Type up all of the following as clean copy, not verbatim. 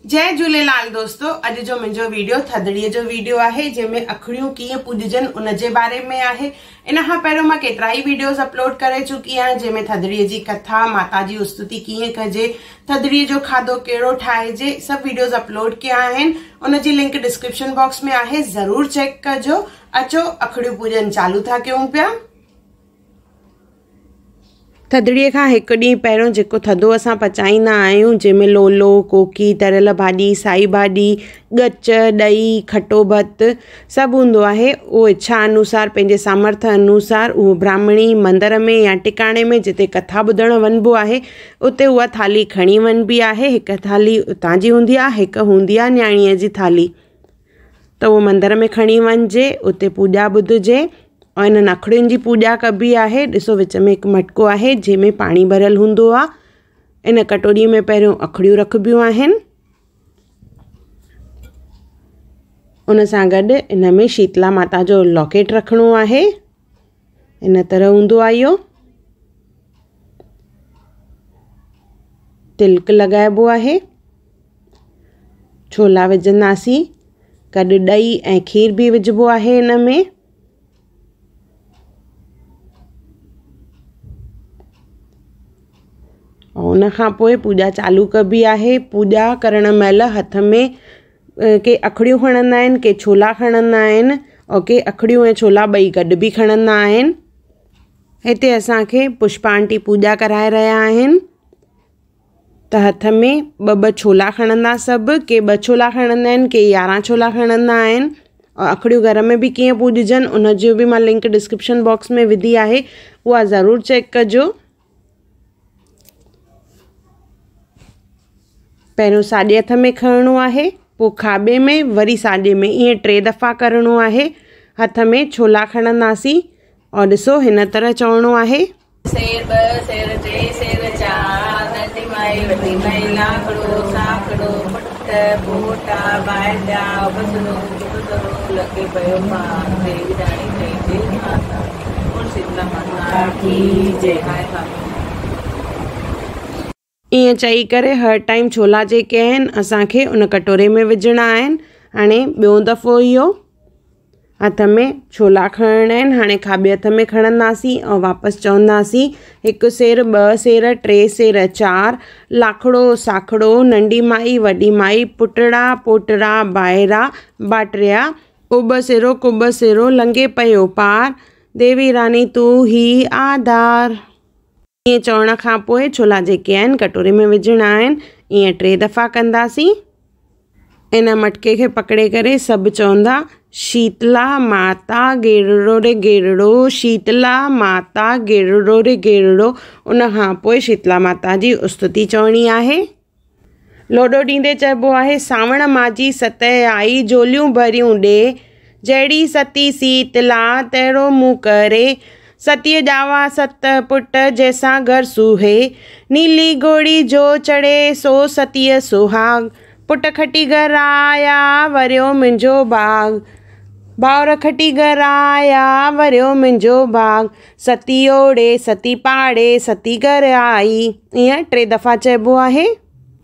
जय झूलेलाल दोस्तों। अज जो मुझो वीडियो थदड़ीअ जो वीडियो है जैमें अखड़ियों कीअं पूजजन उन जे बारे में है। इन खां पहिरियों मां केतरा ही वीडियोस अपलोड करे चुकी आहियां जैमें थदड़ीअ जी कथा, माता जी स्तुति कीअं कजे, थदड़ीअ जो खाधो कहिड़ो ठाहिजे, सब वीडियोस अपलोड किया आहिनि। उन जी लिंक डिस्क्रिप्शन बॉक्स में है, जरूर चेक कजो। अचो अखड़ियूं पूजन चालू था कयूं पिया। थदड़ीअ खां हिकु ॾींहुं पहिरियों जेको थधो असां पचाईंदा आहियूं जंहिंमें लोलो, कोकी, तरियल भाॼी, साई भाॼी, ॻच, ॾही, खटो भत सभु हूंदो आहे। उहो इच्छा अनुसार, पंहिंजे सामर्थ अनुसार उहो ब्राह्मणी मंदर में या टिकाणे में जिते कथा ॿुधणु वञिबो आहे उते उहा थाली खणी वञिबी आहे। हिकु थाली उतां जी हूंदी आहे, हिकु हूंदी आहे न्याणीअ जी थाली। त उहो मंदर में खणी वञिजे, उते पूॼा ॿुधजे और इन अखड़ियुनि जी पूॼा कबी आहे। ॾिसो विच में हिकु मटको आहे जंहिंमें पाणी भरियल हूंदो आहे। इन कटोरी में पहिरियों अखड़ियूं रखबियूं आहिनि। उन सां गॾु इन में शीतला माता जो लॉकेट रखिणो आहे। इन तरह हूंदो आहे इहो। तिलक लॻाइबो आहे, छोला विझंदासीं, गॾु ॾही ऐं खीर बि विझिबो आहे इन में। और उन खां पोइ पूॼा चालू कबी आहे। पूॼा करण महिल हथ में के अखड़ियूं खणंदा आहिनि, के छोला खणंदा आहिनि और के अखड़ियूं ऐं छोला ॿई गॾु बि खणंदा आहिनि। हिते असांखे पुष्पा आंटी पूॼा कराए रहिया आहिनि। त हथ में ॿ छोला खणंदा सभु, के 2 छोला खणंदा आहिनि, के 11 छोला खणंदा आहिनि। और अखड़ियूं घर में बि कीअं पूॼजनि उन जो बि मां लिंक डिस्क्रिप्शन बॉक्स में विधी आहे, उहा ज़रूरु चेक कजो। पहिरियों साॼे हथ में खणणो आहे, पोइ खाॿे में, वरी साॼे में, ईअं 3 दफ़ा करिणो आहे। हथ में छोला खणंदासीं और ॾिसो हिन तरह चवणो आहे, सेर 2 सेर 3 सेर 4 नंढी माई वॾी माई लाकड़ो साकड़ो पट पोटा बांडा बसरो बसरो लगे पियो पार देवी रानी जय माता और शीतला माता की जय। ईअं चई करे हर टाइम छोला जेके आहिनि असांखे उन कटोरे में विझणा आहिनि। हाणे ॿियों दफ़ो इहो हथ में छोला खणणा आहिनि। हाणे खाॿे हथ में खणंदासीं और वापसि चवंदासीं 1 सेर 2 सेर 3 सेर 4 लाखड़ो साखड़ो नंढी माई वॾी माई पुटड़ा पोटड़ा ॿाहिरा ॿाटरिया उब सेरो लंघे पियो पार देवी रानी तूं ही आधार। ईअं चवण खां पोइ छोला जेके आहिनि कटोरे में विझणा आहिनि। ईअं 3 दफ़ा कंदासीं। इन मटके खे पकड़े करे सभु चवंदा शीतला माता गेरड़ो रे गेरड़ो, शीतला माता गेरड़ो रे गेरड़ो। उन खां पोइ शीतला माता जी स्तुति चवणी आहे। लोॾो ॾींदे चइबो आहे सावण माजी सत आई झोलियूं भरियूं ॾे, जहिड़ी सती शीतला तहिड़ो मूं करे, सतीअ ॼावा 7 पुट जैसा घर सूहे, नीली घोड़ी जो चढ़े सो सतीअ सुहाग, पुट खटी घर आया वरियो मुंहिंजो बाग, भाउर खटी घर आया वरियो मुंहिंजो बाग, सती ओड़े सती पाड़े सती घर आई। ईअं 3 दफ़ा चइबो आहे।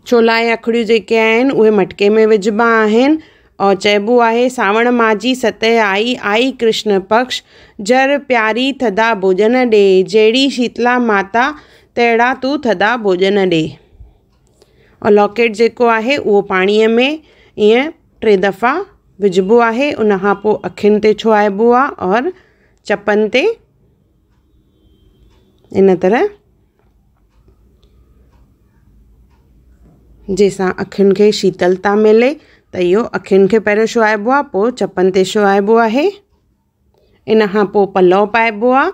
छोला ऐं अखड़ियूं जेके आहिनि उहे मटके में विझबा आहिनि और चइबो आहे सावण माजी सत आई कृष्ण पक्ष, जर प्यारी थदा भोजन ॾे, जहिड़ी शीतला माता तहिड़ा तूं थदा भोजन ॾे। और लॉकेट जेको आहे उहो पाणीअ में ईअं 3 दफ़ा विझबो आहे। उन खां पोइ अखियुनि ते छुहाइबो आहे और चपनि ते इन तरह जंहिंसां अखियुनि खे शीतलता मिले त इहो अखियुनि खे पहिरियों छुहाइबो आहे, पोइ चपनि ते छुहाइबो आहे। इन खां पोइ पलव पाइबो आहे।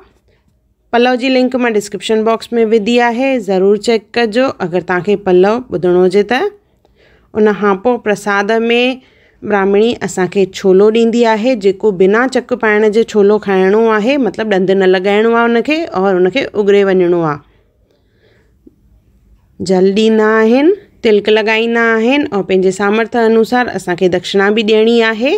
पलव जी लिंक मां डिस्क्रिप्शन बॉक्स में विधी आहे, ज़रूरु चेक कजो अगरि तव्हांखे पलव ॿुधणो हुजे त। उन खां पोइ प्रसाद में ब्राह्मणी असांखे छोलो ॾींदी आहे जेको बिना चक पाइण जे छोलो खाइणो आहे, मतिलबु ॾंदु न लॻाइणो आहे उनखे और उनखे उघरे वञिणो आहे। जल ॾींदा आहिनि, तिलक लॻाईंदा आहिनि और पंहिंजे सामर्थ अनुसार असांखे दक्षिणा बि ॾियणी आहे।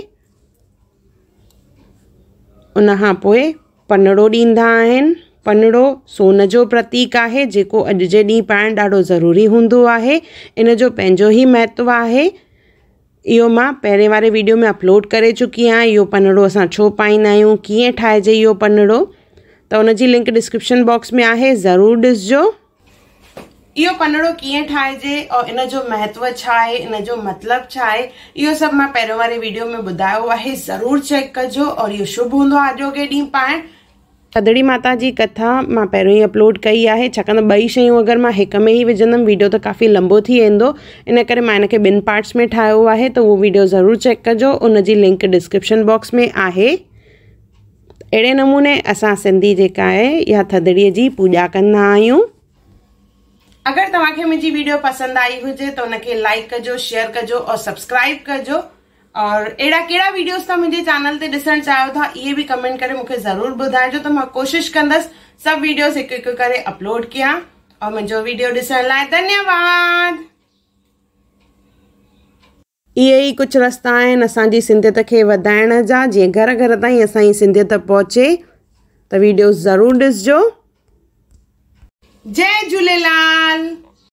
उन खां पोइ पनड़ो ॾींदा आहिनि, पनड़ो सोन जो प्रतीक आहे जेको अॼु जे ॾींहुं पाइणु ॾाढो ज़रूरी हूंदो आहे। इन जो पंहिंजो ई महत्व आहे। इहो मां पहिरें वारे वीडियो में अपलोड करे चुकी आहियां। इहो पनड़ो असां छो पाईंदा आहियूं, कीअं ठाहिजे इहो पनड़ो, त उनजी लिंक डिस्क्रिप्शन बॉक्स में आहे, ज़रूरु ॾिसजो। इहो पनड़ो कीअं ठाहिजे और इन जो महत्व छा आहे, इन जो मतिलबु छा आहे, इहो सभु मां पहिरियों वारे वीडियो में ॿुधायो आहे, ज़रूरु चेक कजो। और इहो शुभ हूंदो आहे अॼोके ॾींहुं पाइणु। थदड़ी माता जी कथा मां पहिरियों ई अपलोड कई आहे, छाकाणि त ॿई शयूं अगरि मां हिक में ई विझंदमि वीडियो त काफ़ी लंबो थी वेंदो, इन करे मां इनखे ॿिनि पार्ट्स में ठाहियो आहे, त उहो वीडियो ज़रूरु चेक कजो। उनजी लिंक डिस्क्रिप्शन बॉक्स में आहे। अहिड़े नमूने असां सिंधी जेका आहे इहा थदड़ीअ जी पूॼा कंदा आहियूं। अगरि तव्हांखे मुंहिंजी वीडियो पसंदि आई हुजे त उनखे लाइक कजो, शेयर कजो और सब्सक्राइब कजो। और अहिड़ा कहिड़ा वीडियोस तव्हां मुंहिंजे चैनल ते ॾिसणु चाहियो था, इहे बि कमेंट करे मूंखे ज़रूरु ॿुधाइजो, त मां कोशिशि कंदसि सभु वीडियोस हिकु हिकु करे अपलोड कयां। और मुंहिंजो वीडियो ॾिसण लाइ धन्यवाद। इहे ई कुझु रस्ता आहिनि असांजी सिंधियत खे वधाइण जा, जीअं घर घर ताईं असांजी सिंधियत पहुचे, त वीडियोस ज़रूरु ॾिसजो। जय झूलेलाल।